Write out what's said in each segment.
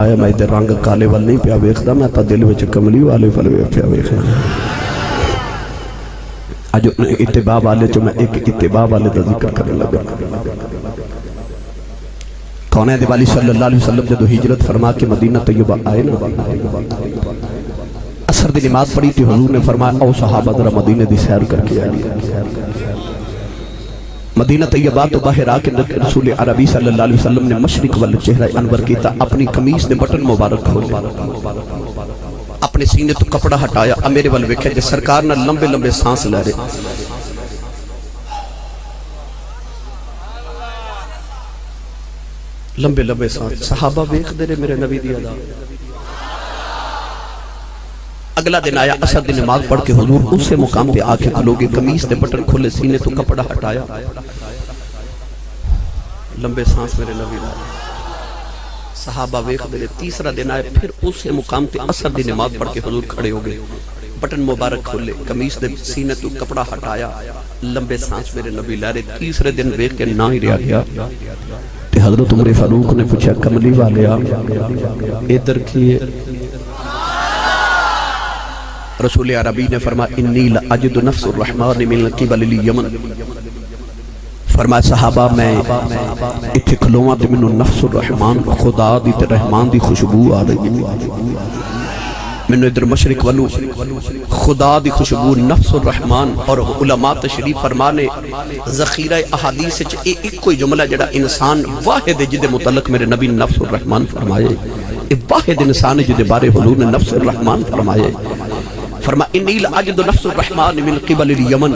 آیا میں تے رنگ کالے وال نہیں پیا ویکھدا میں تا دل وچ کملی والے ول پیا ویکھنا اج اتباع والے جو میں ایک اتباع والے دا ذکر کرنے لگا کون ہے دیوالی صلی اللہ علیہ وسلم جدو ہجرت فرما کے مدینہ طیبہ آئے نا عصر دی نماز پڑھی تھی حضور نے فرمایا او صحابہ ذرا مدینہ دی سیر کر کے آئے مدینہ طیبہ تو باہر آکے رسول عربی صلی اللہ علیہ وسلم نے مشرق والے چہرہ انور کیتا اپنی کمیز نے بٹن مبارک کھول اپنے سینے تو کپڑا ہٹایا میرے والے ویکھے جے سرکار نہ لمبے لمبے سانس لے رہے لمبے لمبے سانس صحابہ ویکھ دے رہے میرے نبی دی ادا اگلا دن آیا عصر دی نماز پڑھ کے حضور اسے مقام پہ آکے کھلوگے کمیز نے بٹن کھولے سینے تو کپڑا ہٹایا لمبے سانس میرے نبی دا صحابہ ویکھ دے تیسرا دن آئے پھر اسے مقام پہ عصر دی نماز پڑھ کے حضور کھڑے ہو گئے بٹن مبارک کھولے کمیز دے سینے تو کپڑا ہٹایا لمبے سانس میرے نبی لارے تیسرے دن ویکھ کے نہ ہی رہا گیا تے حضرت عمر فاروق نے پوچھا کملی والے ادھر کیے رسول عربی نے فرمایا انی لأجد نفس الرحمن من قبل الیمن فرمایا صحابہ میں اتھے کھلواں تے منو نفس الرحمن خدا دی تے رحمان دی خوشبو آ رہی منو ادھر مشرق والو خدا دی خوشبو نفس الرحمن اور علماء تشریف فرمانے ذخیرہ احادیث ایک کوئی جملہ جڑا انسان واحد جدے متعلق میرے نبی نفس الرحمن فرمائے واحد انسان جدے بارے حضور نے نفس الرحمن فرمائے فرمایا انی لأجد نفس الرحمن من قبل الیمن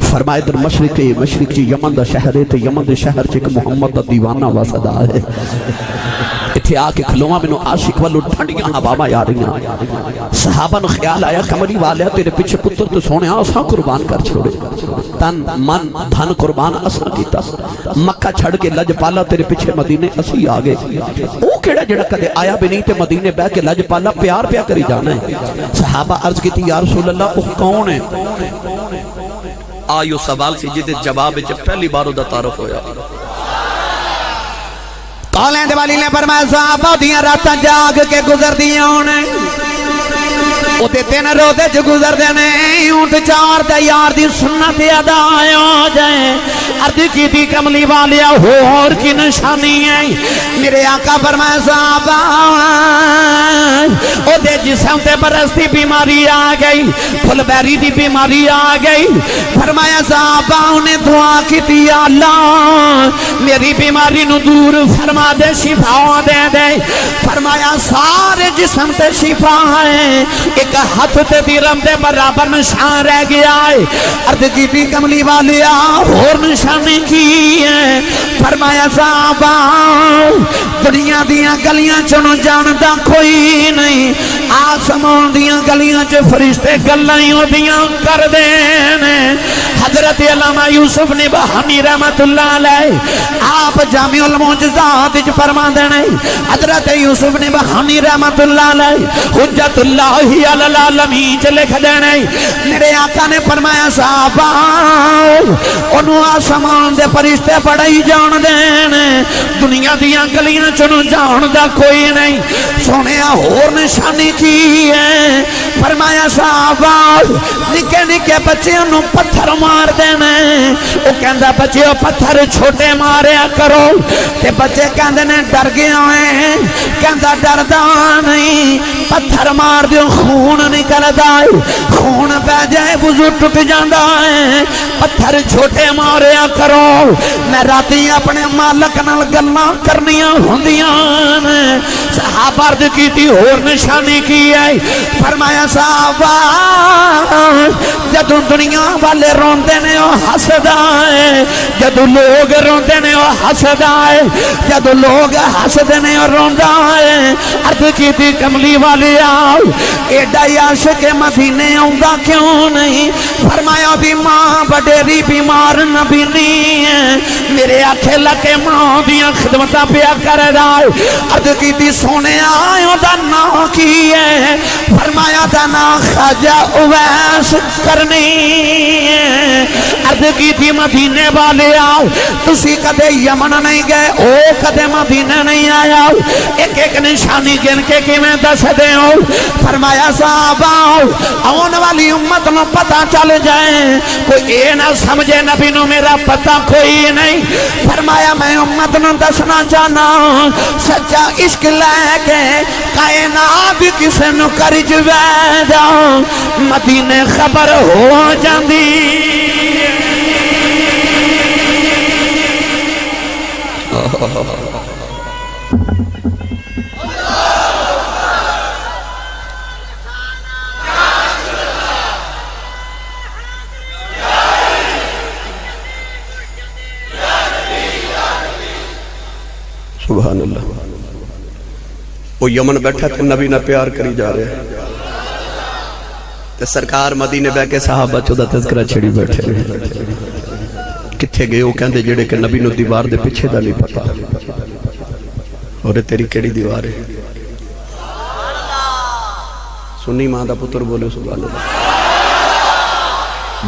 فرمایا ادھر مشرق یمن دا شہر ہے تے یمن دے شہر چک محمد دا دیوانہ واسدہ ہے اتھے آکے کھلواں منو عاشق والو ٹھنڈیاں ہواواں آ رہی ہیں صحابہ نو خیال آیا کمری والے تیرے پیچھے پتر تو سونے آساں قربان کر چھوڑے تن من دھن قربان اساں کیتا مکہ چھڑ کے لج پالا تیرے پیچھے مدینے اسی آگے او کیڑا جڑا کدے آیا بھی نہیں تے مدینے بہ کے لج پالا پیار پیا کری جانا ہے صحابہ عرض کی تھی یا رسول اللہ وہ کون ہے آئیو سوال سی جدے جواب جب پہلی بارو دا تعارف ہویا کالیں دیوالی نے فرمایا صحابہ دیاں راتاں جاگ کے گزر دیاں انہیں اُتے تین روزے جو گزر دینے اونٹ چار دے یار دی سنت ادا ہو جائیں عرض کی دی کملی والیا اور کی نشانی ہے میرے آقا فرمایا صحابہ او دے جسم تے برستی بیماری آ گئی پھل بیری دی بیماری آ گئی فرمایا صحابہ انہیں دعا کی تھی اللہ میری بیماری نو دور فرما دے شفا دے دے فرمایا سارے جسم تے شفا ہے ایک ہاتھ تے دیرم دے برابر نشان رہ گیا ہے عرض کی تھی کملی والیا اور نشانی کی ہے فرمایا صحابہ دنیا دیاں گلیاں چنو جاندہ کوئی نہیں آسمان دیاں گلیاں چے فرشتے گلائیوں دیاں کر دینے حضرت علامہ یوسف نے بہانی رحمت اللہ علیہ آپ جامع المعجزات فرما دینے حضرت یوسف نے بہانی رحمت اللہ علیہ حجت اللہ علی العالمین چے لکھ دینے میرے آقا نے فرمایا صحابہ انہوں آسمان دے فرشتے پڑھائی جان دینے دنیا دیاں گلیاں چنو جان دا کوئی نہیں سونے اور نشانی کی ہے فرمایا صحابہ نکے نکے بچے انہوں پتھر مار دینے وہ کہندہ بچے پتھر چھوٹے ماریا کرو تے بچے کہندے نے ڈر گیا ہیں کہندہ ڈردہ نہیں پتھر مار دیو خون نکل دائے خون پہ جائے وضو ٹوٹ جاندہ ہے پتھر چھوٹے ماریا کرو میں راتی اپنے مالک نال گلاں کرنیاں ہوندیاں صحابہ عرض کی تھی اور نشانی کی ہے فرمایا صحابہ جدو دنیا والے روندے نے وہ حسدہ ہے جدو لوگ روندے نے وہ حسدہ ہے جدو لوگ حسدے نے وہ روندہ ہے عرض کی تھی کملی والی آؤ ایڈا عاشق مدینے آؤں کیوں نہیں فرمایا بھی ماں بڑیری بیمار نبی نہیں ہے میرے آنکھیں لکے ماں دیاں خدمتہ پیا کر رہا ہے عرض کی تھی سونے آئے دا نام کی ہے؟ فرمایا دا نام خواجہ اویس کرنی ہے۔ عرض کی تھی مدینے والے آؤ، تسی کدے یمن نہیں گئے، او کدے مدینے نہیں آیا، ایک ایک نشانی گن کے میں دس دے ہو۔ فرمایا صاحب آؤ، آن والی امت نو پتہ چل جائے، کوئی اے نہ سمجھے نبی نو میرا پتہ کوئی نہیں۔ فرمایا میں امت نو دسنا چاہنا، سچا عشق لے کے کائنات کسے نو کرج ویدا، مدینے خبر ہو جاندی۔ سبحان اللہ۔ وہ یمن بیٹھا تھے، نبی نہ پیار کری جا رہے تے سرکار مدینے بے کے صحابہ چودہ تذکرہ چھڑی بیٹھے کتھے گئے؟ وہ کہندے جڑے کہ نبی نو دیوار دے پیچھے دا نہیں پتا، اور تیری کیڑی دیوار ہے؟ سنی ماں دا پتر بولے سبحان اللہ۔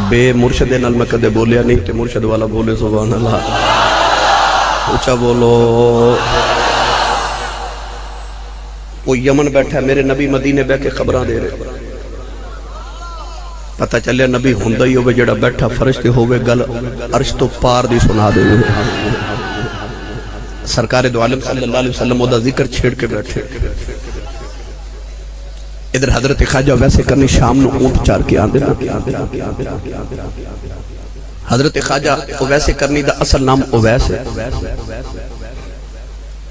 بے مرشد نال میں کدے بولیا نہیں تے مرشد والا بولے سبحان اللہ۔ اچھا بولو۔ وہ یمن بیٹھا، میرے نبی مدینے بے کے خبراں دے رہے، پتہ چلیا نبی ہوندہ ہی ہوئے جڑا بیٹھا فرشتے ہوئے گل عرش تو پار دی سنا دے ہوئے۔ سرکار دو عالم صلی اللہ علیہ وسلم وہ دا ذکر چھیڑ کے بیٹھے۔ ادھر حضرت خواجہ ویسے کرنی شام نو اونٹ چار کے آن دینا۔ حضرت خواجہ ویسے کرنی دا اصل نام اویس ہے۔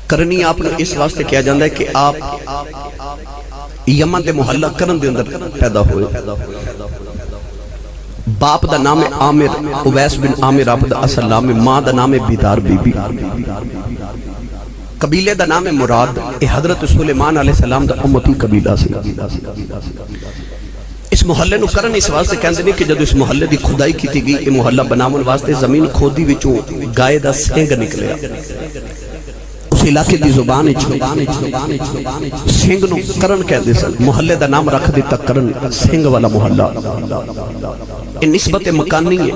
کرنی آپ نے اس واسطے کیا جاندہ ہے کہ آپ یمن دے محلہ کرن دے اندر پیدا ہوئے۔ باپ دا نام عامر، اویس بن عامر آپ دا اصل نام، ماں دا نام بیدار بی بی، قبیلے دا نام مراد۔ اے حضرت سلیمان علیہ السلام دا امتی قبیلہ سے۔ اس محلے نو کرن اس واسطے کہندے نہیں کہ جدو اس محلے دی کھدائی کیتی گئی، یہ محلہ بناون واسطے زمین کھودی وچوں گائے دا سینگ نکلیا۔ اس علاقے دی زبان سینگ نو کرن کہندے سن، محلے دا نام رکھ دیتا کرن، سینگ والا محلہ۔ یہ نسبت مکانی ہے۔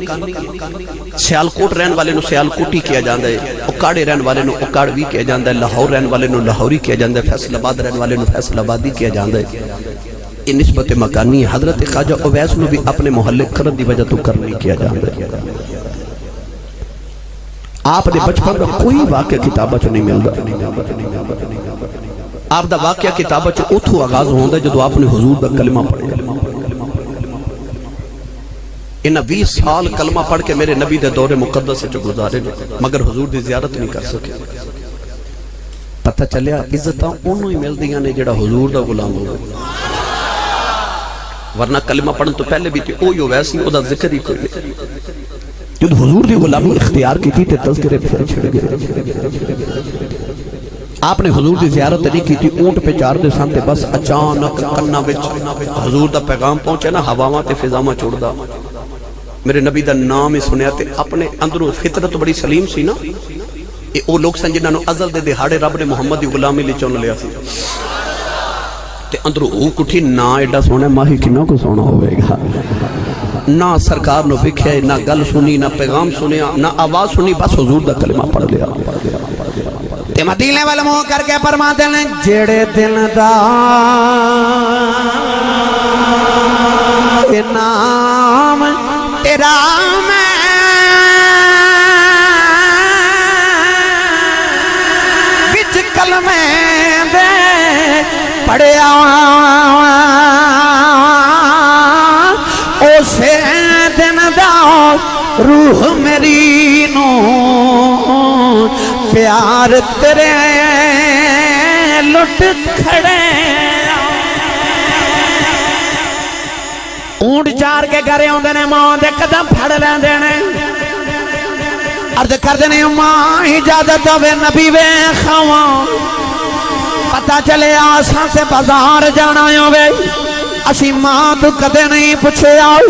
سیالکوٹ رہن والے نو سیالکوٹی کیا جاندہ ہے، اکاڑے رہن والے نو اکاڑوی کیا جاندہ ہے، لاہور رہن والے نو لاہوری کیا جاندہ ہے، فیصل آباد رہن والے نو فیصل آبادی کیا جاندہ ہے۔ یہ نسبت مکانی ہے۔ حضرت خواجہ اویس نو بھی اپنے محلے کرن دی وجہ تو کرنی کیا جاندہ ہے۔ آپ نے بچپن کا کوئی واقعہ کتابہ چو نہیں ملتا۔ آپ دا واقعہ کتابہ چو اتھو آغاز ہوندہ ہے جدو آپ نے حضور دا کلمہ پڑھے۔ انہا 20 سال کلمہ پڑھ کے میرے نبی دے دور مقدس سے جو گزارے مگر حضور دی زیارت نہیں کر سکے۔ پتہ چلیا عزتاں انہوں ہی مل دیاں نے جڑا حضور دا غلام ہو گئے، ورنہ کلمہ پڑھن تو پہلے بھی تھی اوہی ویسی او دا ذکر ہی کوئی نہیں۔ جب حضور دی غلامی اختیار کی تھی تے تذکرے پھر چھڑ گئے۔ آپ نے حضور دی زیارت نہیں کی تھی، اونٹ پہ چار دے سانتے بس اچانک کنہ بچ حضور دا پیغام پہنچے نا، ہواواں تے فضاماں چھوڑ دا، میرے نبی دا نام ہی سنیا تے اپنے اندروں فطرت بڑی سلیم سی نا۔ اے او لوگ سن جنہاں نو ازل دے دہاڑے رب نے محمد دی غلامی لے چون لیا سی تے اندروں او کٹھی نہ ایڈا سونا ماہی کنہ کو سونا ہوئے گا، نہ سرکار نو بکھے، نہ گل سنی، نہ پیغام سنیا، نہ آواز سنی، بس حضور دا کلمہ پڑھ لیا۔ تے مدینے والے منہ کر کے فرماتے ہیں جڑے دل دا نام تیرا میں بچ کلمے دے پڑھیا اسے دن دا روح میری نو پیار تیرے لٹ کھڑے۔ اونٹ چار کے گھرے ہوندے نے، ماں دے قدم پھڑ لیندے نے، عرض کردے نے ماں اجازت ہوے نبی ویکھاواں، پتہ چلے آساں سے بازار جانا ہوے، اسی ماں تو کدے نہیں پوچھے آؤ،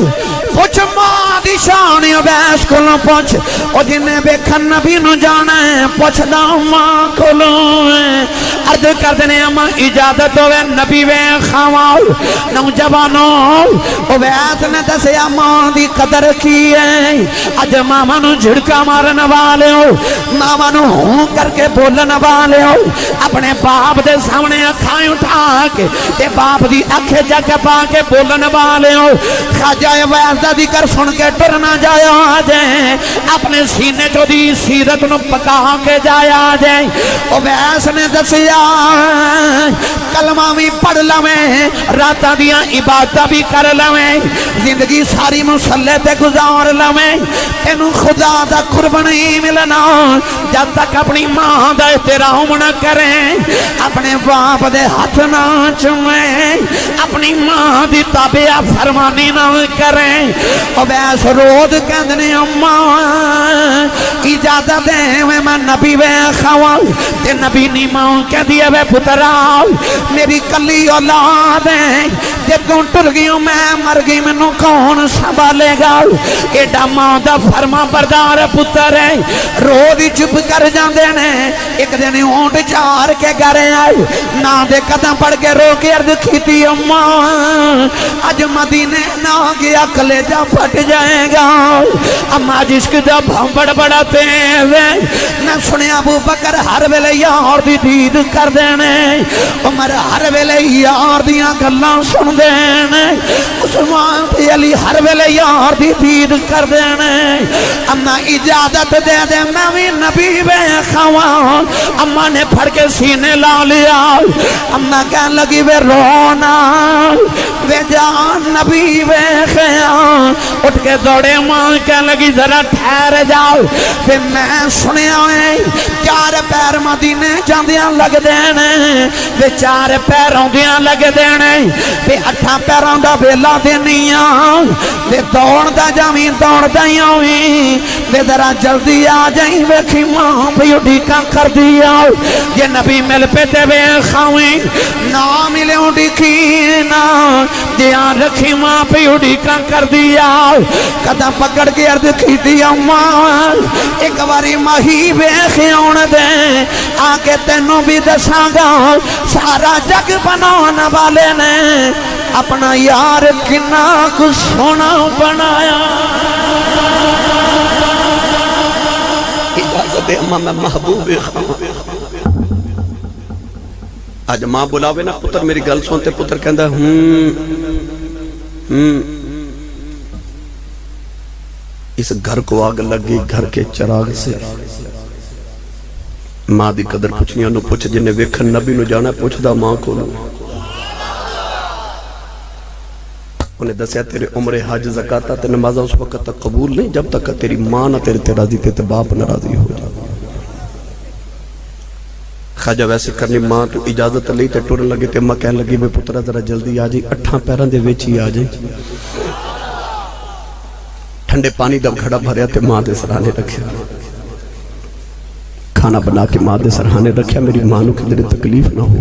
پوچھ ماں دی شان اویس کولوں پوچھ او جنہیں ویکھن نبی نو جانا ہے پوچھ دا ماں کولوں عرض کر دینے اما اجازت ہوئے نبی ویکھاواں نوجوانوں اویس نے دسیا ماں دی قدر کی ہے اج ماما نو جھڑکا مارن والے ہو ماما نو ہوں کر کے بولن والے ہو اپنے باپ دے سامنے اکھائیں اٹھا کے تے باپ دی اکھے جگہ پا کے بولن والے ہو خواجہ اویس دا ذکر سن کے ٹرنا جایا جائے اپنے سینے جو دی سیرت نو پکا کے جایا جائے اویس نے دسیا کلمہ بھی پڑھ لویں راتاں دیاں عبادتاں بھی کر لویں زندگی ساری مصلی تے گزار لویں تینوں خدا دا قرب نہیں ملنا جب تک اپنی ماں دا احترام نہ کریں اپنے باپ دے ہاتھ نہ چومیں اپنی ماں دی تابع فرمانی نہ کریں اویس رود کہندنے اماں اجازت دے میں نبی ویکھاواں تے نبی نی ماں کہہ دیا وے پترا میری کلی اولاد ہے جدوں ٹر گیوں میں مر گئی مینوں کون سنبھالے گا ایڈا ماں دا فرما بردار پتر ہے روز چپ کر جاندے نے ایک دن اونٹ چار کے گھر آئے نہ دے قدم پڑ کے رو کے عرض کیتی اماں اج مدینے نہ گیا کلیجہ پھٹ جائے گا اما جشک دا بھمبڑ بڑا تیز ہے میں سنیا ابو بکر ہر ویلے یار دی دید کر دینے عمر ہر ویلے یار دیاں گلاں سن دینے عثمان تے علی ہر ویلے یار دی دید کر دینے اما اجازت دے دے میں بھی نبی ویکھاواں اما نے پھڑ کے سینے لا لیا اما کہنے لگی وے رونا وے جان نبی ویکھیا اٹھ کے دوڑے ماں کہنے لگی ذرا ٹھہر جاؤ پھر میں سنیا ہے چار پیر مدینے جاندیاں لگ دینے وے چار پیر آندیاں لگ دینے وے اٹھاں پیراں دا ویلا دینیاں وے دوڑ دا جاویں دوڑ دائیں ہوئی وے ذرا جلدی آ جائیں ویکھی ماں پہ اڈیکاں کر دیا یہ نبی مل پہ تے ویکھاویں نہ ملے اڈیکی نہ دھیان رکھی ماں پہ اڈیکاں کر دیا قدم پکڑ کے عرض کی دیا ماں ایک باری ماہی ویکھیون دے آ کے تینوں بھی دساں گا سارا جگ بناون والے نے اپنا یار کنا کچھ سونا بنایا اجازت اما میں محبوب خواہاں آج ماں بلاوے نا پتر میری گل سنتے پتر کہندہ اس گھر کو آگ لگی گھر کے چراغ سے ماں دی قدر پوچھنی انہوں پوچھ جنہیں ویکھن نبی نو جانا پوچھ دا ماں کو انہیں دسیا تیرے عمر حج زکاة تے نمازہ اس وقت تک قبول نہیں جب تک تیری ماں نہ تیرے راضی تے باپ نہ راضی ہو جائے خواجہ ویسے کرنی ماں تو اجازت لئی تے ٹورن لگے تے ماں کہنے لگی میں پترہ ذرا جلدی آ جائیں اٹھاں پیران دے ویچی آ جائیں ٹھنڈے پانی دا گھڑا بھریا تے ماں دے سرانے رکھیا کھانا بنا کے ماں دے سرانے رکھیا میری ماں نو کدھر تکلیف نہ ہو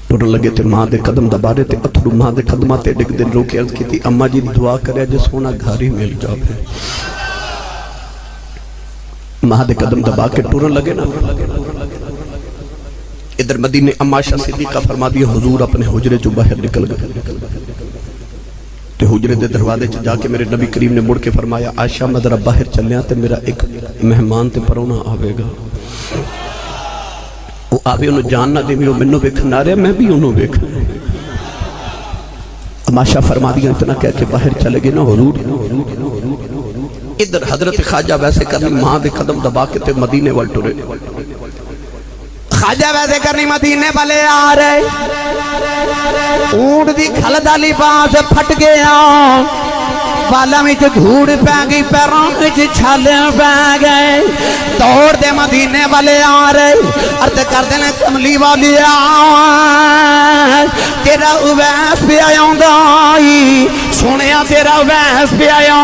ٹورن لگے تے ماں دے قدم دبارے تے اتھڑو ماں دے قدمہ تے ڈگ دن رو کے عرض کی تھی اماں جی دعا کرے جو سونا گھاری مل جاؤ ماں دے قدم دبا کے ٹورن لگے نا ادھر مدینے عائشہ صدیقہ فرما دیا حضور اپنے حجرے جو باہر نکل گئے تے حجرے دے دروازے چ جا کے میرے نبی کریم نے مڑ کے فرمایا عائشہ میں ذرا باہر چلیا تے میرا ایک مہمان تے پرونا آوے گا وہ آوے انہوں جان نہ دے میرے منوں ویکھنا رہے میں بھی انہوں ویکھنا عائشہ فرما دیا اتنا کہہ کے باہر چلے گئے نا حضور ادھر حضرت خواجہ ویسے کرنی ماں دے قدم دبا کے تے مدینے وال ٹرے خواجہ ویسے کرنی مدینے والے آ رہے اونٹ دی کھل دا لباس پھٹ گیا بالا میں دھوڑ پہ گئی پیروں میں چھالے پہ گئے دوڑ دے مدینے والے آ رہے عرض کر دینے کملی والی آ تیرا اویس پہ آیاں دائی سونے تیرا ویس پہ آیا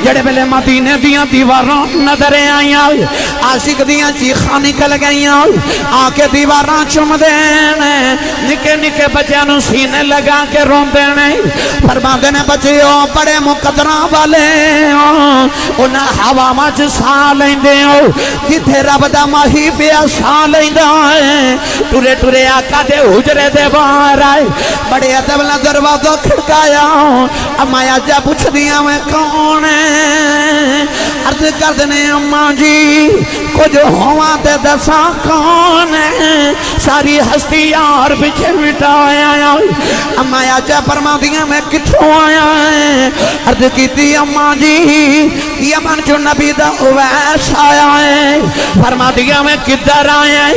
جڑے ویلے مدینے دیاں دیواراں نظر آئیاں عاشق دیاں چیخاں نکل گئیاں آ کے دیواراں چوم دینے نکے نکے بچیاں نو سینے لگا کے رون دینے فرماندے نے بچیو بڑے مقدراں والے انہاں ہوا مچ سا لیندے ہو جتھے رب دا ماہی پیا سا لیندا ہے ٹرے ٹرے آقا دے حجرے دے باہر آئے بڑے ادب نال دروازہ کھڑکایا اما جا پوچھ دیا میں کون ہے عرض کر دنے اماں جی کچھ ہوا تے دسا کون ہے ساری ہستی یار پیچھے مٹایا اما جا فرما دیا میں کتھوں آیا ہے عرض کیتی اماں جی یمن جو نبی دا اویس آیا ہے فرما دیا میں کدھر آیا ہے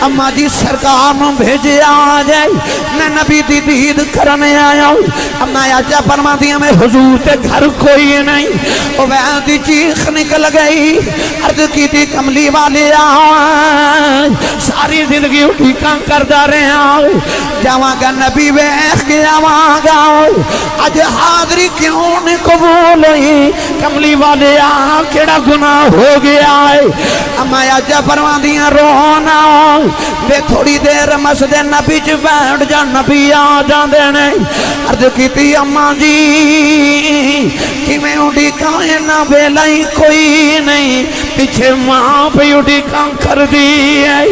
اما جی سرکار نو بھیجے آ جائے میں نبی دی دید کرنے آیا اما جا فرما دیا میں حضور تے گھر کوئی نہیں اویس دی چیخ نکل گئی عرض کیتی کملی والے آئے ساری زندگی اٹھی کام کردہ رہے آئے جاواں گا نبی ویخ کے آواں گا آج حاضری کیوں نہیں قبول ہوئی کملی والے آئے کیڑا گناہ ہو گیا ہے اما جا فرما دیا رونا بے تھوڑی دیر مسجد نبی چ بیٹھ جا نبی آ جان دینے عرض کیتی اما جی کہ میں اٹھی کائیں نہ بیلائی کوئی نہیں پیچھے ماں پہ اٹھی کام کر دی ہے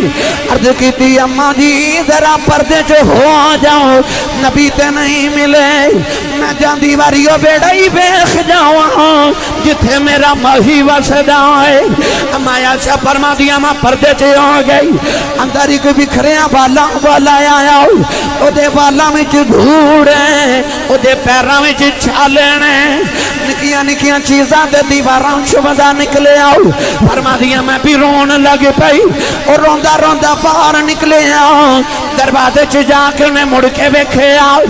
عرض کیتی اما جی ذرا پردے جو ہو آ جاؤ نبی تے نہیں ملے میں جان دیواریوں بیڑا ہی بیخ جاؤں جتھے میرا ماہی وسدا ہے اما ایسا فرما دیا میں پردے چے آ گئی اندر ہی کوئی بکھریاں والا آیا او دے والا میں چھ دھوڑے او دے پیراں میں چھ چھالنے نکیاں نکیاں چیزاں دے دیواراں شبدہ نکلے آؤ فرما دیا میں بھی رون لگ پئی اور روندہ روندہ باہر نکلے آؤ دروازے چھ جا کے انہیں مڑ کے بیکھے آؤ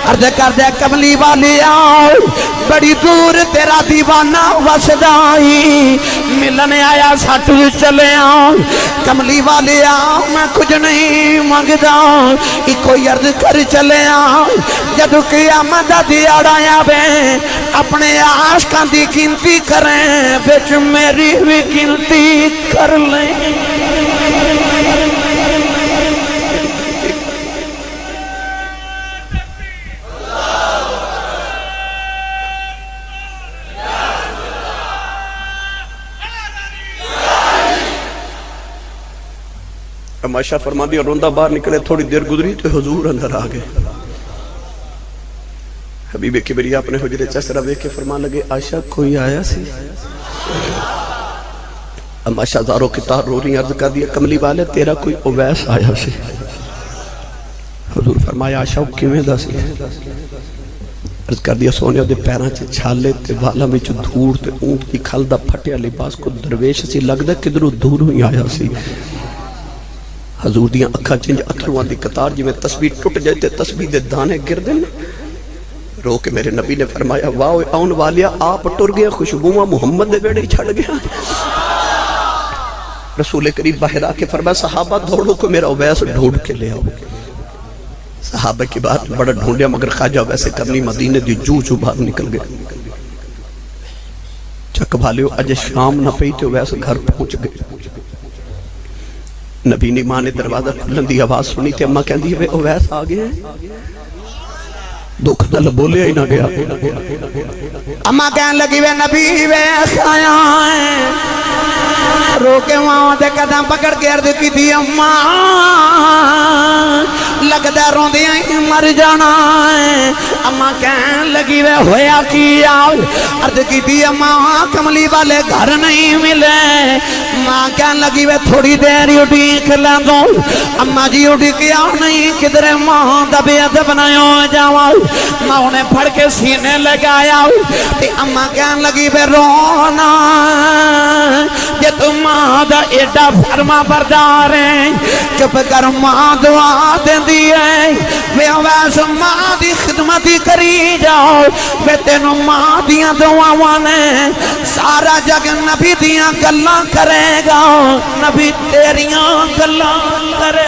عرض کر دے کملی والی آؤ بڑی دور تیرا دیوانہ وسدائی ملنے آیا ساتھ چلے آؤ کملی والی آؤ میں کچھ نہیں مانگدا ایک عرض کر چلے آؤ جدو قیامت دیاڑا آیا بے اپنے عاشقاں دی گنتی کریں بچ میری بھی گنتی کر لیں عائشہ فرما دیا روندہ باہر نکلے تھوڑی دیر گزری تو حضور اندر آگئے حبیب کبریا اپنے حجرے چسرہ بے کے فرما لگے عائشہ کوئی آیا سی عائشہ زاروں کی تار رو رہی عرض کر دیا کملی والے تیرا کوئی اویس آیا سی حضور فرمایا عائشہ کیویں دا سی عرض کر دیا سونے دے پیراں چے چھالے تے والا میں چے دھوڑ تے اونٹ کی کھل دا پھٹیا لباس کو درویش سی لگ دا کدھروں دور ہی آیا سی حضور دیاں اکھا چنج اتھروان دی قطار جی میں تسبیح ٹوٹ جائے تے تسبیح دے دانے گر دیں رو کے میرے نبی نے فرمایا واو آن والیا آپ ٹر گیا خوشبوہ محمد دے بیڑے چھڑ گیا رسول کریم باہر آ کے فرمایا صحابہ دوڑو کو میرا اویس ڈھونڈ کے لے آؤ صحابہ کی بات بڑا ڈھونڈیا مگر خواجہ ویسے کرنی مدینے دی جو باہر نکل گئے چک بھالیو اج شام نہ پئی تے اویس گھر پہنچ گئے نبی نے ماں نے دروازہ کھلن دی آواز سنی تھی اماں کہندی ہے اویس آگئے دکھ نل بولے ہی نہ گیا اماں کہن لگی وے نبی ویس آیا ہے رو کے وہاں دے قدم پکڑ کے عرض کی تھی اماں لگدہ رون دیا ہی مر جانا ہے اماں کہن لگی وے ہویا کیا عرض کی تھی اماں کملی والے گھر نہیں ملے ماں کہن لگی وے تھوڑی دیر اٹھیک لیں دو اماں جی اٹھیک یا نہیں کدھر ماں دبی ادب نہیں ہو جاؤ ماں انہیں پھڑ کے سینے لگایا تے اماں کہن لگی وے رونا یہ تو ماں دا ایڈا فرما بردار ہے چپ کر ماں دعا دیں دیئے وے اویس ماں دی خدمتی کری جاؤ وے تینو ماں دیاں دعاوانے سارا جگ نبی دیاں گلاں کرے گا نبی تیریاں گلاں کرے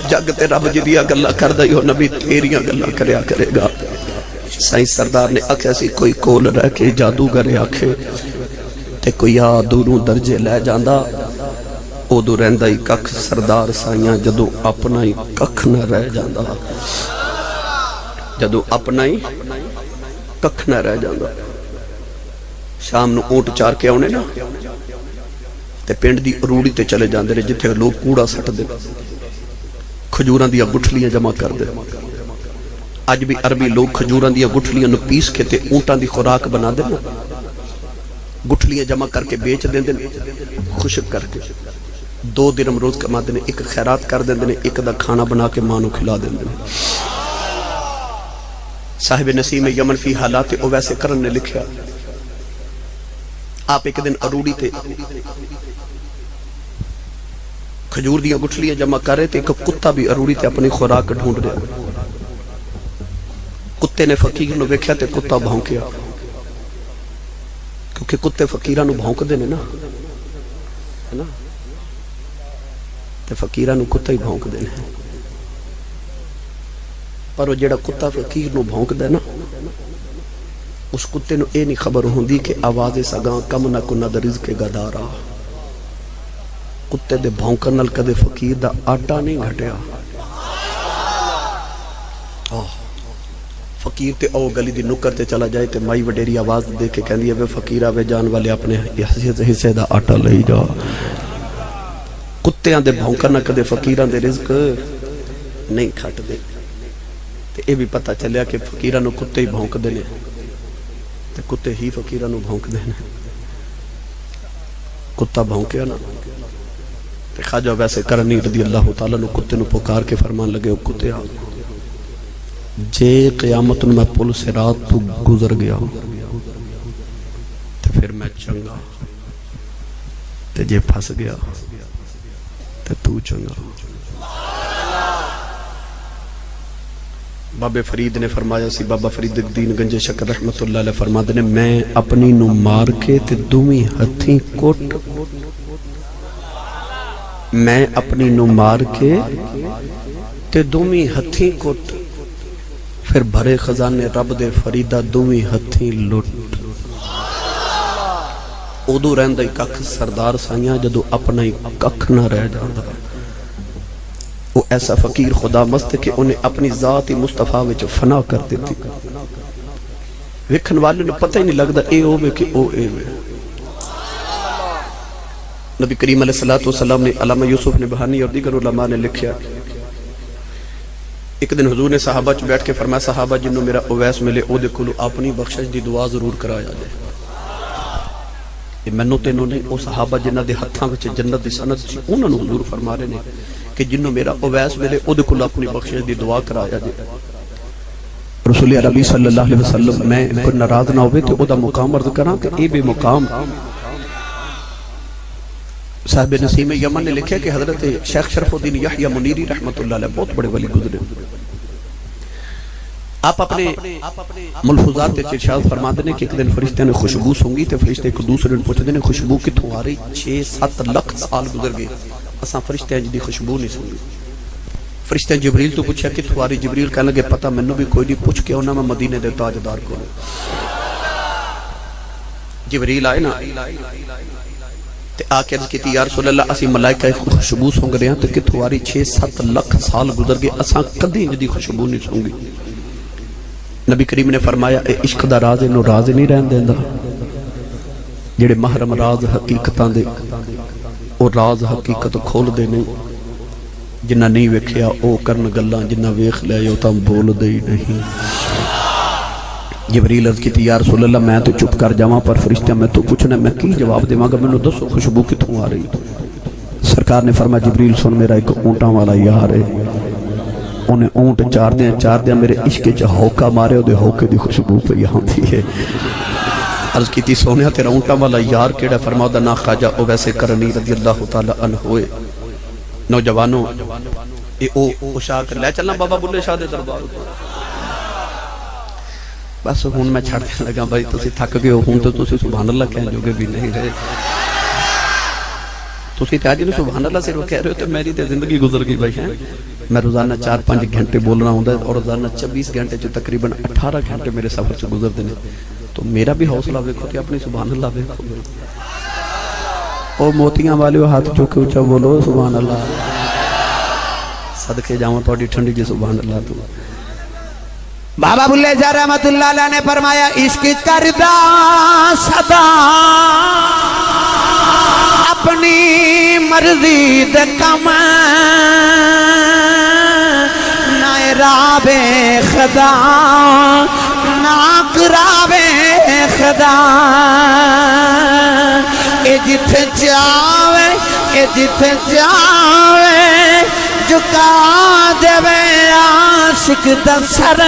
جگ جگ تے رب جدیاں گلاں کردا ہی ہو نبی تیریاں گلاں کریا کرے گا سائیں سردار نے آکھیا سی کوئی کول رہ کے جادوگر آکھے تے کوئی آ دوروں درجے لے جاندا اودو رہندا ہی ککھ سردار سائیاں جدو اپنا ہی ککھ نہ رہ جاندا جدو اپنا ہی ککھ نہ رہ جاندا شام نو اونٹ چار کے آنے نا تے پنڈ دی اروڑی تے چلے جاندے نے جتھے لوگ کوڑا سٹ دے کھجوراں دیاں گٹھلیاں جمع کر دے اج بھی عربی لوگ کھجوراں دیاں گٹھلیاں نو پیس کے تے اونٹاں دی خوراک بنا دے نا گٹھلیاں جمع کر کے بیچ دیندے خشک کر کے 2 درہم روز کما دینے ایک خیرات کر دیندے نے ایک دا کھانا بنا کے ماں نو کھلا دیندے نے صاحب نسیم یمن فی حالات اویس کرن نے لکھیا آپ ایک دن اروڑی تے کھجور دیاں گٹھلیاں جمع کر رہے تھے ایک کتا بھی اروڑی تے اپنی خوراک ڈھونڈ رہے کتے نے فقیر نو ویکھیا تے کتا بھونکیا کیونکہ کتے فقیراں نو بھونک دے نے نا ہے نا تے فقیراں نو کتا ہی بھونک دے نے پر وہ جڑا کتا فقیر نو بھونک دے نا اس کتے نو اے نہیں خبر ہوندی کہ آواز سگاں کم نہ کو نہ رزق گدارا کتے دے بھونکن نال کدے فقیر دا آٹا نہیں گھٹیا فقیر تے او گلی دی نکر تے چلا جائے تے مائی وڈیری آواز دے کے کہندی ہے وے فقیرہ وے جان والے اپنے حصے دا آٹا لئی جا کتےاں دے بھونکن نال کدے فقیراں دے رزق نہیں کھٹ دے تے اے بھی پتہ چلیا کہ فقیراں نو کتے ہی بھونک دے نے تے کتے ہی فقیراں نو بھونک دے نے کتا بھونکیا نا تے خواجہ ویسے کرنی رضی اللہ تعالیٰ نو کتے نو پکار کے فرمان لگے او کتے آ جے قیامت میں پل صراط تو گزر گیا تے پھر میں چنگا تے جے پھس گیا تے تو چنگا بابے فرید نے فرمایا سی بابا فرید الدین گنج شکر رحمت اللہ علیہ فرما دے میں اپنی نو مار کے تے دوویں ہتھیں کوٹ میں اپنی نو مار کے تے دوویں ہتھیں کوٹ پھر بھرے خزانے رب دے فریدہ دوویں ہتھیں لٹ اودو رہندہ ککھ سردار سائیاں جدو اپنا ہی ککھ نہ رہ جاندہ وہ ایسا فقیر خدا مست کہ انہیں اپنی ذاتی مصطفیٰ وچ فنا کر دیتی ویکھن والے نے پتہ ہی نہیں لگدا اے ہووے کہ او اے وے نبی کریم علیہ السلام نے علامہ یوسف نبہانی اور دیگر علماء نے لکھیا ایک دن حضور نے صحابہ چ بیٹھ کے فرمایا صحابہ جنہوں میرا اویس ملے او دے کولو اپنی بخشش دی دعا ضرور کرایا جائے یہ منو تینوں نہیں او صحابہ جنہ دے ہتھاں وچ جنت دی سند سی انہاں نو حضور فرما رہے نے کہ جنہوں میرا اویس ملے او دے کولو اپنی بخشش دی دعا کرایا جائے رسول عربی صلی اللہ علیہ وسلم میں کوئی ناراض نہ ہوئے تو او دا مقام عرض کراں کہ اے بے مقام صاحب نسیم یمن نے لکھا کہ حضرت شیخ شرف الدین یحییٰ منیری رحمت اللہ علیہ بہت بڑے ولی گزرے آپ اپنے ملحوظات تے ارشاد فرماتے ہیں کہ ایک دن فرشتے نے خوشبو سونگی تے فرشتے ایک دوسرے نے پوچھتے ہیں خوشبو کتوں آ رہی 6-7 لاکھ سال گزر گئے اساں فرشتے ہیں جدی خوشبو نہیں سونگی فرشتے جبریل تو پوچھا کتوں آ رہی جبریل کہنے لگے پتہ منو بھی کوئی نہیں پوچھ کے ہونا میں مدینے دے تاجدار کو جبریل آئے نا تے آکے عرض کیتی یا رسول اللہ اسی ملائکہ خوشبو سونگ رہے ہیں تو کتوں آ رہی 6-7 لاکھ سال گزر گئے اساں کدی جدی خوشبو نہیں سونگی نبی کریم نے فرمایا اے عشق دا راز انہوں راز نہیں رہن دیندہ جڑے محرم راز حقیقتاں دے او راز حقیقت کھول دے نہیں جنہ نہیں ویکھیا او کرن گلاں جنہ ویکھ لے او تاں بول دے ہی نہیں جبریل عرض کی یا رسول اللہ میں تو چپ کر جاواں پر فرشتہ میں تو پوچھنا میں کی جواب دیواں گا میں نے دسو خوشبو کتوں آ رہی سرکار نے فرمایا جبریل سن میرا ایک اونٹاں والا یار ہے انہیں اونٹ چار دیا میرے عشق چا ہوکا مارے او دے ہوکے دی خوشبو پہ یہاں تھی ہے عرض کی تھی سونیا تیرا اونٹا والا یار کیڑا فرماؤ دا نا خواجہ اویس کرنی رضی اللہ تعالیٰ عنہ ہوئے نوجوانوں او شاہ کر لے چلنا بابا بلے شاہ دے دربار بس ہون میں چھڑ دیں لگا بھائی تسی تھک گئے ہون تو تسی سبحان اللہ کہیں جو گے بھی نہیں رہے تسی تے آج سبحان اللہ صرف کہہ رہے ہو تو میری تے زندگی گزر گئی بھائی ہیں. میں روزانہ 4-5 گھنٹے بولنا ہوں اور روزانہ 26 گھنٹے جو تقریباً 18 گھنٹے میرے سفر سے گزر دینے. تو میرا بھی حوصلہ دیکھو کہ اپنی سبحان اللہ دیکھو. او موتیاں والے ہاتھ چوکے اونچا بولو سبحان اللہ. صدقے جاؤں تھوڑی ٹھنڈی جی سبحان اللہ. تو بابا بلے شاہ رحمت اللہ علیہ نے فرمایا عشق کردہ صدا اپنی مرضی دے کم نہ راوے خدا نہ کراوے خدا. اے جتھے جاوے اے جتھے جاوے جھکا دے عاشق دا سر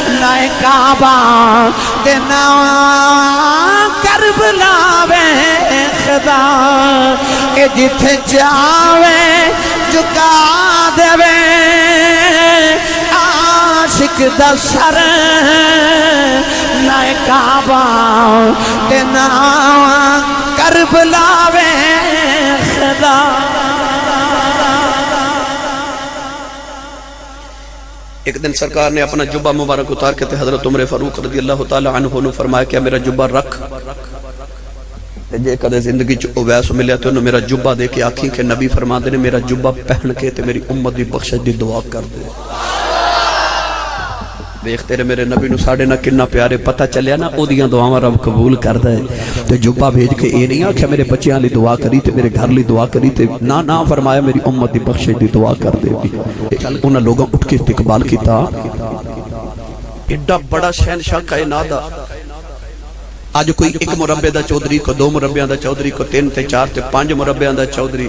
نہ کعبہ تے نہ کربلا وے خدا. اے جتھے جاوے جھکا دے عاشق دا سر نہ کعبہ تے نہ کربلا وے خدا. ایک دن سرکار نے اپنا جبہ مبارک اتار کے حضرت عمر فاروق رضی اللہ تعالی عنہ نے فرمایا کہ میرا جبہ رکھ. جے کدے زندگی چ اویس ملیا تو انہوں میرا جبہ دے کے آکھیں کہ نبی فرما دے نے میرا جبہ پہن کے تے میری امت دی بخشش دی دعا کر دے. دیکھ تیرے میرے نبی نو ساڑے نہ کنہ پیارے پتہ چلیا نا او دیاں دعاواں رب قبول کر دے. تے جبہ بھیج کے اے نہیں آکھیا میرے بچیاں لی دعا کری تے میرے گھر لی دعا کری تے نہ فرمایا میری امت دی بخشش دی دعا کر دے. انہاں لوگوں اٹھ کے استقبال کیتا. ایڈا بڑا شہنشاہ کائنات دا آج کوئی 1 مربع دا چودھری کو 2 مربعاں دا چودھری کو 3 تے 4 تے 5 مربعاں دا چودھری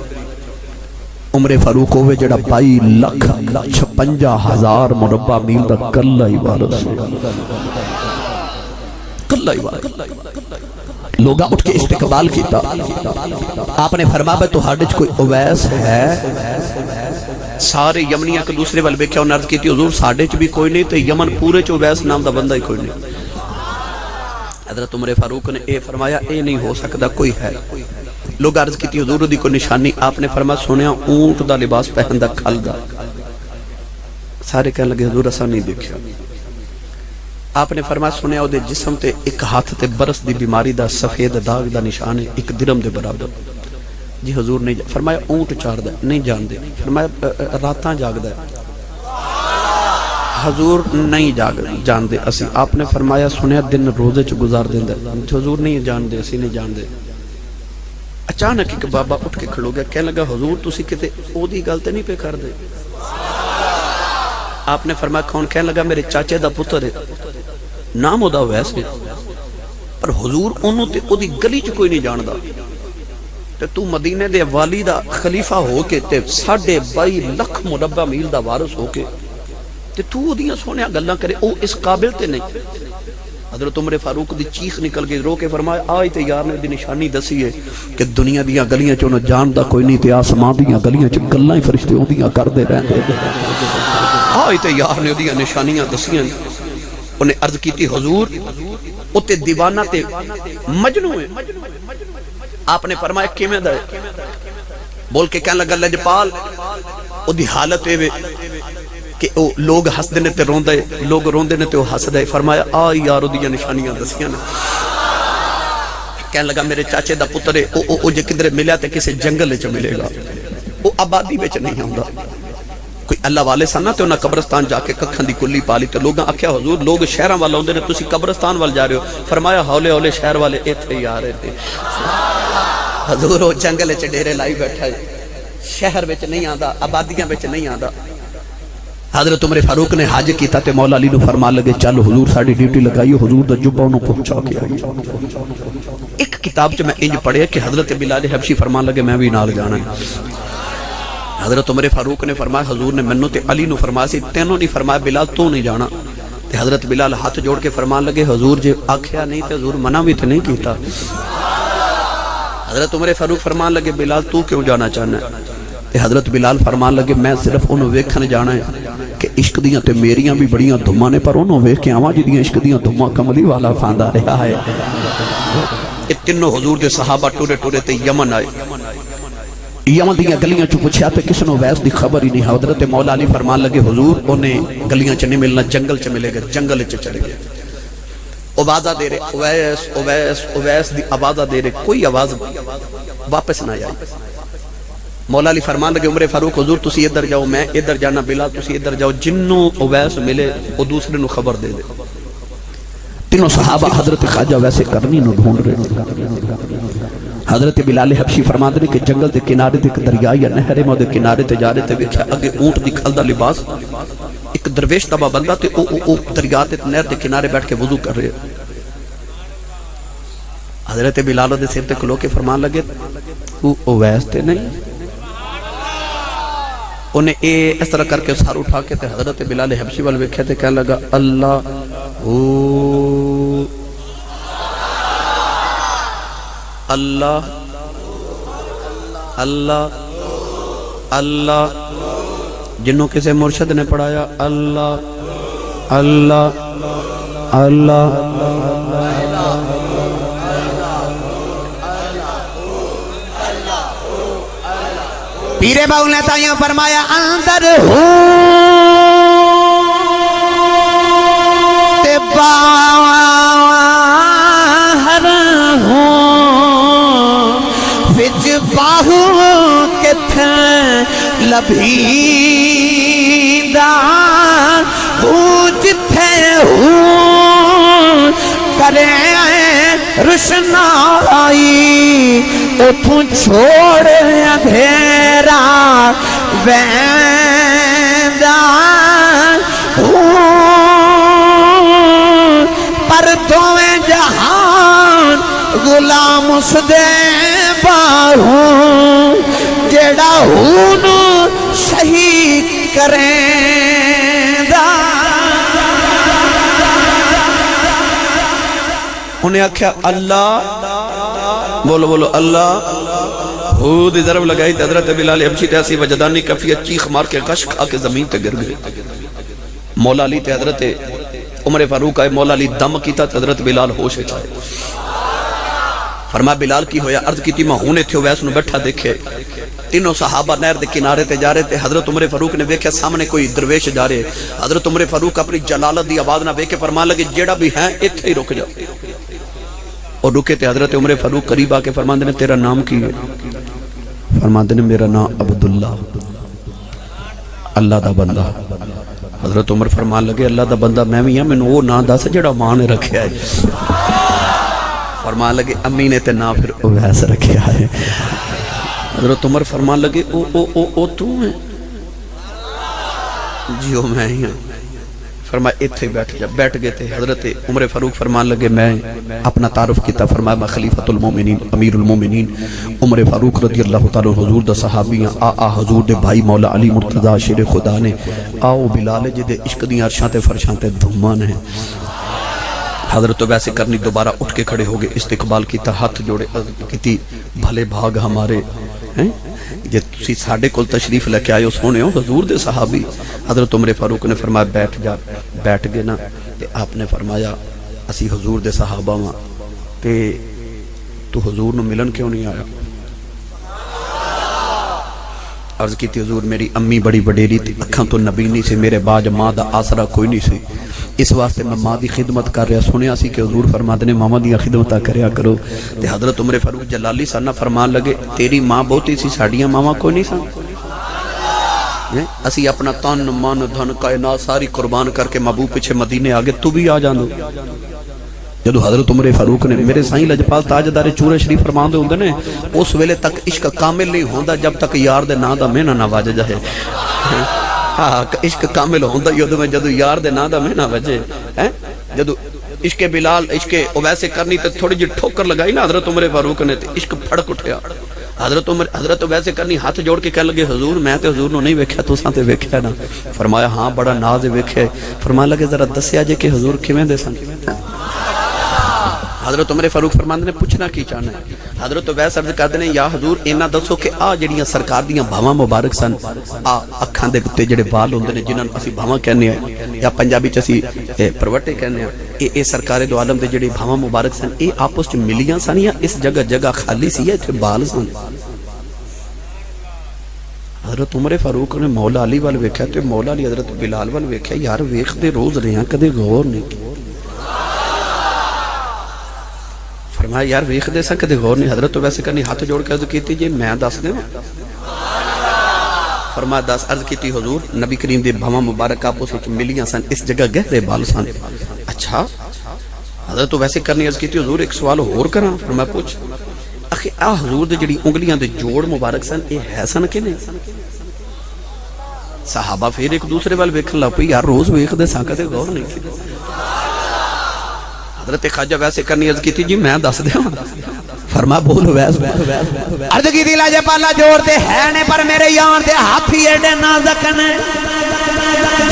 عمر فاروق ہوئے جڑا 22,56,000 مربع میل دا کلہ ہی وارث کلہ ہی وارث. لوگا اٹھ کے استقبال کیتا. آپ نے فرمایا تو ہاڈج کوئی اویس ہے؟ سارے یمنی ایک دوسرے وال بیکھیا انہوں نے عرض کی تھی حضور ساڑے چ بھی کوئی نہیں تے یمن پورے چ اویس نام دا بندہ ہی کوئی نہیں. حضرت عمر فاروق نے اے فرمایا اے نہیں ہو سکتا کوئی ہے. لوگ عرض کی تھی حضور دی کو نشانی. آپ نے فرمایا سنیا اونٹ دا لباس پہن دا کھل دا. سارے کہنے لگے حضور اسا نہیں دیکھیا. آپ نے فرمایا سنیا او دے جسم تے ایک ہاتھ تے برس دی بیماری دا سفید داغ دا نشان ہے 1 درہم دے برابر. جی حضور نہیں فرمایا اونٹ چار دا نہیں جان دے. فرمایا راتاں جاگ دا حضور نہیں جان دے اسی. آپ نے فرمایا سنیا دن روزے چ گزار دیندا. حضور نہیں جان دے اسی نہیں جان دے. اچانک ایک بابا اٹھ کے کھڑو گیا کہنے لگا حضور تسی کتے او دی گل تے نہیں پہ کر دے. آپ نے فرمایا کون؟ کہنے لگا میرے چاچے دا پتر ہے نام او دا ویسے پر حضور انہوں تے او دی گلی چ کوئی نہیں جاندا. تے تو مدینے دے والی دا خلیفہ ہو کے تے 22 لکھ مربع میل دا وارث ہو کے تے تو دیاں سونیا گلاں کرے او اس قابل تے نہیں. حضرت عمر فاروق دی چیخ نکل گئی رو کے فرمایا آئی تے یار نے دی نشانی دسی ہے کہ دنیا دیاں گلیاں چ انہوں جاندا کوئی نہیں تے آسمان دیاں گلیاں چ گلاں ہی فرشتے ہوندیاں کردے رہندے. آئی تے یار نے دیاں نشانیاں دسیاں. انہیں عرض کی تھی حضور او تے دیوانہ تے مجنوں ہے. آپ نے فرمایا کیویں دا ہے؟ بول کے کہنے لگا لجپال او دی حالت ہے کہ لوگ ہس دینے تے روندے لوگ روندے نے تے وہ ہس دے. فرمایا آئی یارو دیاں نشانیاں دسیاں نے. کہنے لگا میرے چاچے دا پتر ہے او جے کدھر ملیا تے کسے جنگل چ ملے گا. او آبادی وچ نہیں ہوندا. کوئی اللہ والے سن تے انہاں قبرستان جا کے ککھاں دی کلی پالی تے لوگاں آکھیا حضور لوگ شہراں وال اوندے نے تسی قبرستان وال جا رہے ہو. فرمایا ہولے ہولے شہر والے ایتھے ہی آ رہے تھے. حضور او جنگل چ ڈیرے لائی بیٹھا ہے شہر وچ نہیں آندا آبادیاں وچ نہیں آندا. حضرت عمر فاروق نے حج کیتا تے مولا علی نو فرمان لگے چل حضور ساڈی ڈیوٹی لگائی حضور دا جبہ انہوں پہنچا کے آئی. ایک کتاب چ میں انج پڑھیا کہ حضرت بلال حبشی فرمان لگے میں بھی نال جانا ہے. حضرت عمر فاروق نے فرمایا حضور نے منو تے علی نو فرمایا سی تینوں نہیں فرمایا بلال تو نہیں جانا. تے حضرت بلال ہاتھ جوڑ کے فرمان لگے حضور جے آکھیا نہیں تے حضور منع بھی تے نہیں کیتا. حضرت عمر فاروق فرمان لگے بلال تو کیوں جانا چاہنا ہے؟ تے حضرت بلال فرمان لگے میں صرف انہوں ویکھنے جانا ہے کہ عشق دیاں تے میریاں بھی بڑیاں دھماں نے پر انہوں ویکھ کے آواں جی دیاں عشق دیاں دھماں کملی والا فاندہ رہا ہے. یہ تینوں حضور دے صحابہ ٹورے ٹورے تے یمن آئے. یمن دیاں گلیاں چو پوچھیا تے کس نو ویس دی خبر ہی نہیں. حضرت مولا علی فرمان لگے حضور انہیں گلیاں چ نہیں ملنا، جنگل چ ملے گا. جنگل چ چلے گئے. آوازہ دے رہے اویس اویس اویس دی آوازہ دے رہے، کوئی آواز واپس نہ آئی. مولا علی فرمان لگے عمر فاروق حضور تسی ادھر جاؤ، میں ادھر جانا، بلال تسی ادھر جاؤ، جنوں اویس ملے وہ دوسرے نو خبر دے دے. تینوں صحابہ حضرت خواجہ ویسے کرنی نو ڈھونڈ رہے. حضرت بلال حبشی فرمان دے کہ جنگل دے کنارے تے دریا یا نہر میں دے کنارے تے جا رہے تے ویکھیا اگے اونٹ دی کھل دا لباس، ایک درویش تبا بندہ تے او دریا تے نہر دے کنارے بیٹھ کے وضو کر رہے. حضرت بلال دے سر تے کھلو کے فرمان لگے تو اویس تے نہیں. انہیں اس طرح کر کے سار اٹھا کے تے حضرت بلال حبشی وال ویکھیا تے کہنے لگا اللہ اللہ اللہ اللہ. جنوں کسے مرشد نے پڑھایا اللہ اللہ اللہ. پیرے باؤ نے تائیوں فرمایا اندر ہو تے باہر ہو، وچ باہو کتھے لبھیدا ہو، جتھے ہو کرے روشنائی اتھوں چھوڑ اندھیرا ویندا پر دوویں جہان غلام اس دے باہوں جیڑا ہونو صحیح کریندا. انہیں آکھیا اللہ، بولو بولو اللہ. خود ضرب لگائی تے حضرت بلال حبشی تے ایسی وجدانی کفیت چیخ مار کے غش کھا کے زمین تے گر گئے. مولا علی تے حضرت عمر فاروق آئے، مولا علی دم کیتا تے حضرت بلال ہوش اچھائے. فرمایا بلال کی ہویا؟ عرض کی تھی میں ہونے تھے ویس نو بیٹھا دیکھے تینوں صحابہ نہر دے کنارے تے جا رہے تھے. حضرت عمر فاروق نے دیکھا سامنے کوئی درویش جا رہے. حضرت عمر فاروق اپنی جلالت دی آواز نہ دیکھ کے فرمان لگے جیڑا بھی ہیں اتھے ہی رک جاؤ. اور رکے تھے. حضرت عمر فاروق قریب آ کے فرمان نے تیرا نام کی ہے؟ فرمان نے میرا نام عبداللہ، اللہ دا بندہ. حضرت عمر فرمان لگے اللہ دا بندہ میں بھی ہاں، میں نے وہ نام دس جڑا ماں نے رکھیا ہے. فرمان لگے امی نے تے نام پھر اویس رکھیا ہے. حضرت عمر فرمان لگے او تو ہیں؟ جی او میں ہی ہوں. فرمایا اتھے بیٹھ جا. بیٹھ گئے تھے. حضرت عمر فاروق فرمان لگے میں اپنا تعارف کیتا. فرمایا میں خلیفۃ المومنین امیر المومنین عمر فاروق رضی اللہ تعالی حضور دا صحابی ہیں. حضور دے بھائی مولا علی مرتضی شیر خدا نے آؤ بلال جدے عشق دیاں عرشاں تے فرشاں تے دھمان ہیں. حضرت ویسے کرنی دوبارہ اٹھ کے کھڑے ہو گئے، استقبال کیتا، ہاتھ جوڑے کیتی بھلے بھاگ ہمارے ہیں جے تسی ساڈے کول تشریف لے کے آئے ہو سونے ہو حضور دے صحابی. حضرت عمر فاروق نے فرمایا بیٹھ جا. بیٹھ گئے نا تے آپ نے فرمایا اسی حضور دے صحابہ ہاں تے تو حضور نو ملن کیوں نہیں آیا؟ عرض کی تھی حضور میری امی بڑی وڈیری تھی، اکھاں تو نبی نہیں سے، میرے باج ماں دا آسرا کوئی نہیں سی، اس واسطے میں ماں دی خدمت کر رہا. سنیا سی کہ حضور فرماتے نے ماما دی خدمتاں کریا کرو. تے حضرت عمر فاروق جلالی سانہ فرمان لگے تیری ماں بہتی سی، ساڑیاں ماما کوئی نہیں سن. اسی اپنا تن من دھن کائنات ساری قربان کر کے محبوب پیچھے مدینے آگے تو بھی آ جاندو. جدو حضرت عمر فاروق نے میرے سائیں لجپال تاجدار چورے شریف فرمان دے ہوندے نے اس ویلے تک عشق کامل نہیں ہوندا جب تک یار دے نا دا مہینہ نہ وج جائے. عشق کامل ہوندا جدو یار دے نا دا مہینہ وجے. جدو عشق بلال عشق اویس کرنی تے تھوڑی جی ٹھوکر لگائی نا حضرت عمر فاروق نے تے عشق پھڑک اٹھیا. حضرت اویس کرنی ہاتھ جوڑ کے کہہ لگے حضور میں تے حضور نو نہیں ویکھیا تساں تے ویکھیا نا. فرمایا ہاں بڑا ناز ویکھیا. فرمایا لگے ذرا دسیا جے کہ حضور کیویں دے سن؟ حضرت عمر فاروق فرماندے نے پوچھنا کی چاہنا ہے؟ حضرت ویس عرض کردے نے یا حضور اینا دسو کہ جڑیاں سرکار دیاں بھاواں مبارک سن، اکھاں دے تے جڑے بال ہوندے نے جنہاں اسی بھاواں کہنے ہیں یا پنجابی چ اسی پروٹے کہنے ہیں، اے سرکار دو عالم دے جڑے بھاواں مبارک سن اے آپس وچ ملیاں سن یا اس جگہ جگہ خالی سی ایتھے بال سن؟ حضرت عمر فاروق نے مولا علی وال ویکھیا تے مولا علی حضرت بلال وال ویکھیا، یار ویکھدے روز رہے ہیں کدے غور نہیں کیا؟ فرمایا یار ویکھ دے سا کدے غور نہیں؟ حضرت تو ویسے کرنی ہاتھ جوڑ کے عرض کیتی جی میں دس دیں؟ فرمایا دس عرض کیتی حضور نبی کریم دے بھاواں مبارک آپس وچ ملیاں سن، اس جگہ گہرے بال سن۔ اچھا حضرت تو ویسے کرنی عرض کیتی حضور ایک سوال ہور کراں؟ فرمایا پوچھ۔ اخی حضور دے جڑی انگلیاں دے جوڑ مبارک سن اے ہے سن کہ نہیں؟ صحابہ پھر ایک دوسرے وال ویکھن لگ پئی، یار روز ویکھ دے سا کدے غور نہیں کیتا؟ حضرت خواجہ ویسے کرنی عرض کیتی جی میں دس دیا؟ فرما بول ویس عرض کی دی لاجے پالا جوڑ دے ہے نے پر میرے یار دے ہاتھی ایڈے نازک نے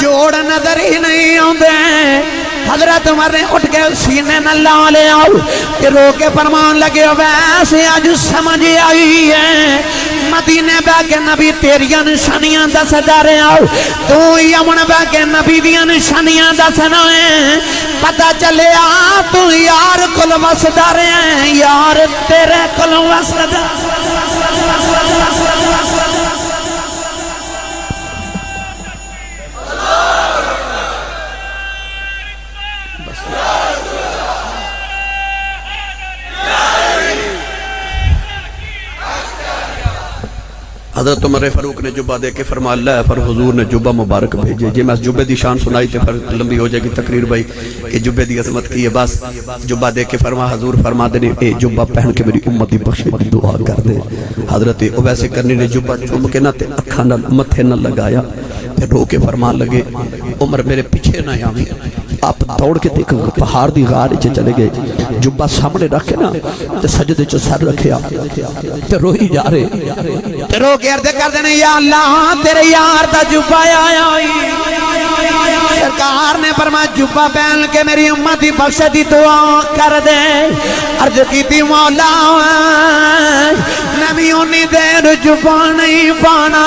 جوڑ نظر ہی نہیں آندے۔ حضرت عمر نے اٹھ کے سینے نہ لا لے آؤ کہ رو کے فرمان لگے ویسے آج سمجھ آئی ہے مدینے بہ کے نبی تیریاں نشانیاں دس جا رہے آؤ، تو یمن بہ کے نبی دیاں نشانیاں دس نویں پتہ چلے آ تو یار کل وسدا رہے ہیں، یار تیرے کل وسدا۔ حضرت عمر فاروق نے جبہ دے کے فرما اللہ پر حضور نے جبہ مبارک بھیجے۔ جی میں جبہ دی شان سنائی تے پھر لمبی ہو جائے گی تقریر بھائی کہ جبہ دی عظمت کی ہے، بس جبہ دے کے فرما حضور فرما دے اے جبہ پہن کے میری امت دی بخشش دی دعا کر دے۔ حضرت ویسے کرنی نے جبہ چوم کے نہ تے اکھاں نہ متھے نہ لگایا تے رو کے فرمان لگے عمر میرے پیچھے نہ آویں۔ آپ دوڑ کے ایک پہاڑ دی غار وچ چلے گئے، جبہ سامنے رکھ کے نا تے سجدے چ سر رکھیا تے روئی جا رہے تے رو کے عرض کر دینے یا اللہ تیرے یار دا جبہ آیا سرکار نے فرمایا جبہ پہن کے میری امت دی بخشش دی دعا کر دے۔ عرض کی تھی مولا نبی انی دیر جبہ نہیں پانا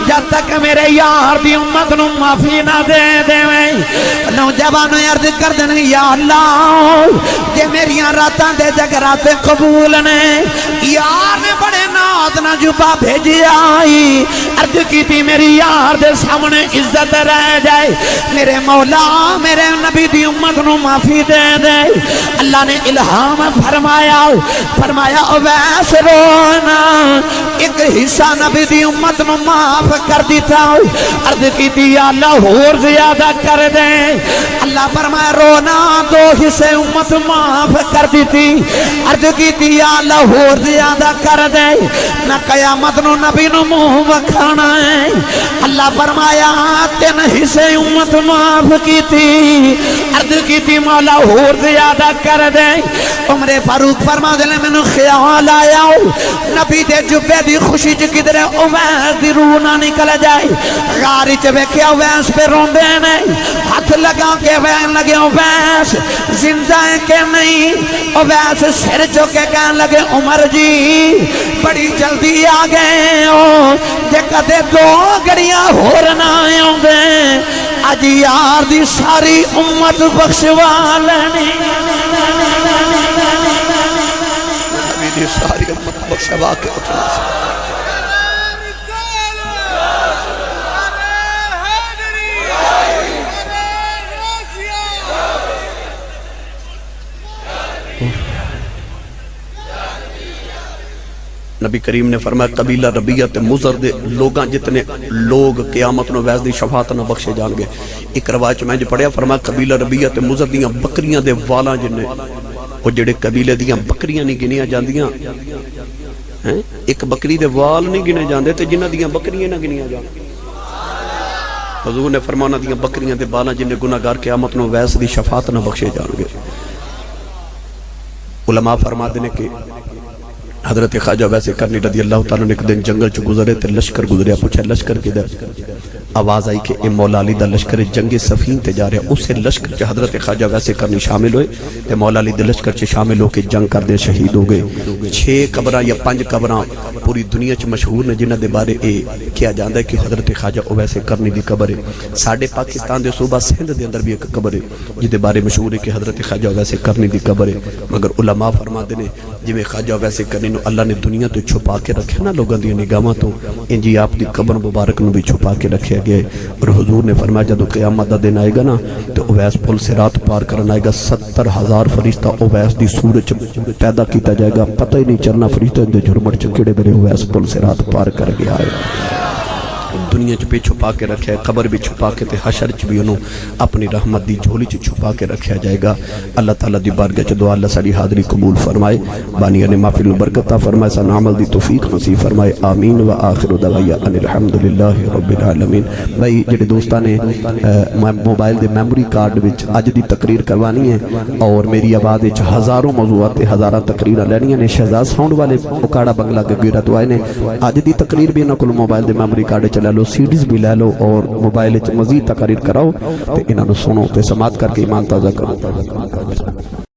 جب تک میرے یار دی امت نو معافی نہ دے دے میں نوجوان عرض کر دینے یا اللہ یہ میری راتاں دے جگرات قبول نے یار نے بڑے ناز نہ جبہ بھیجی آئی۔ عرض کی تھی میری یار دے سامنے عزت رہ جائے، میرے مولا میرے نبی دی امت نو معافی دے دے۔ اللہ نے الہام فرمایا اویس رونا ایک حصہ نبی دی امت نو معاف کر دیتا۔ عرض کی تھی یا اللہ اور زیادہ کر دے۔ اللہ فرمایا رونا دو حصے امت معاف کر دیتی۔ عرض کی تھی یا اللہ اور زیادہ کر دے، نہ قیامت نو نبی نو منہ وکھانا ہے۔ اللہ فرمایا 3 حصے امت معاف کی تھی۔ عرض کی تھی مولا اور زیادہ کر دے۔ عمر فاروق فرما دے میں نے خیال آیا نبی دے جبے دی خوشی چ کدھر اویس دی روح نہ نکل جائے۔ غار وچ ویکھیا اویس پہ روندے نے، ہاتھ لگا کے وین لگے اویس زندہ ہے کہ نہیں؟ اویس سر چکے کہنے لگے عمر جی بڑی جلدی آ گئے ہو، جے کدے 2 گھڑیاں ہور نہ آوندے اج یار دی ساری امت بخشوا لینی، نبی دی ساری امت بخشوا کے اٹھنا سی۔ نبی کریم نے فرمایا قبیلہ ربیہ تے مزر دے لوگاں جتنے لوگ قیامت نو ویس دی شفاعت نہ بخشے جان گے۔ ایک روایت میں جو پڑھیا فرمایا قبیلہ ربیہ تے مزر دیاں بکریاں دے والاں جننے وہ جڑے قبیلے دیاں بکریاں نہیں گنیاں جاندیاں، ایک بکری دے وال نہیں گنے جاندے تے جنہ دیاں بکریاں نہ گنیاں جان۔ حضور نے فرمایا دیاں بکریاں دے والاں جننے گناہگار قیامت نو ویس دی شفاعت نہ بخشے جان گے۔ علماء فرما دینے کہ حضرت خواجہ ویسے کرنی رضی اللہ تعالیٰ نے ایک دن جنگل چ گزرے تے لشکر گزریا، پوچھا لشکر کدھر؟ آواز آئی کہ اے مولا علی دا لشکر جنگ صفین تے جا رہا، اسے لشکر چ حضرت خواجہ ویسے کرنی شامل ہوئے تے مولا علی دے لشکر چ شامل ہو کے جنگ کردے شہید ہو گئے۔ 6 قبراں یا 5 قبراں پوری دنیا چ مشہور نے جنہاں دے بارے اے کیا جاندا ہے کہ حضرت خواجہ ویسے کرنی دی قبر ہے۔ ساڈے پاکستان دے صوبہ سندھ دے اندر بھی ایک قبر ہے جس دے بارے مشہور ہے کہ حضرت خواجہ ویسے کرنی دی قبر ہے، مگر علماء فرماتے ہیں جویں خواجہ ویسے کرنی نو اللہ نے دنیا تو چھپا کے رکھا نا لوگوں دی نگاہاں تو، انجی آپ دی قبر مبارک نو بھی چھپا کے رکھا گیا ہے۔ اور حضور نے فرمایا جدو قیامت دا دن آئے گا نا تو اویس پل صراط پار کرنا آئے گا، 70,000 فرشتہ اویس دی صورت پیدا کیتا جائے گا، پتہ ہی نہیں چلنا فرشتہ دے جھرمٹ چکڑے میرے اویس پل صراط پار کر گیا ہے۔ دنیا چ بھی چھپا کے رکھا ہے، قبر بھی چھپا کے تے حشر چ بھی انہوں اپنی رحمت دی جھولی چ چھپا کے رکھا جائے گا۔ اللہ تعالیٰ دی بارگاہ چ دعا اللہ ساری حاضری قبول فرمائے، بانیہ نے محفل میں برکت عطا فرمائے، سن عمل دی توفیق نصیب فرمائے، آمین و آخر دعوانا ان الحمدللہ رب العالمین۔ بھائی جڑے دوستاں نے موبائل دے میموری کارڈ وچ اج دی تقریر کروانی ہے اور میری آواز وچ ہزاروں موضوعات تے ہزاراں تقریراں لینیاں نے، شہزاد ساؤنڈ والے اکاڑا بنگلہ گگیرہ تو آئے نے، اج دی تقریر بھی انہاں کول موبائل دے میموری کارڈ چ لے لو، سیڈیز بھی لے لو اور موبائل وچ مزید تقریر کراؤ تے انہاں نوں سنو تے سماعت کر کے ایمان تازہ کرو۔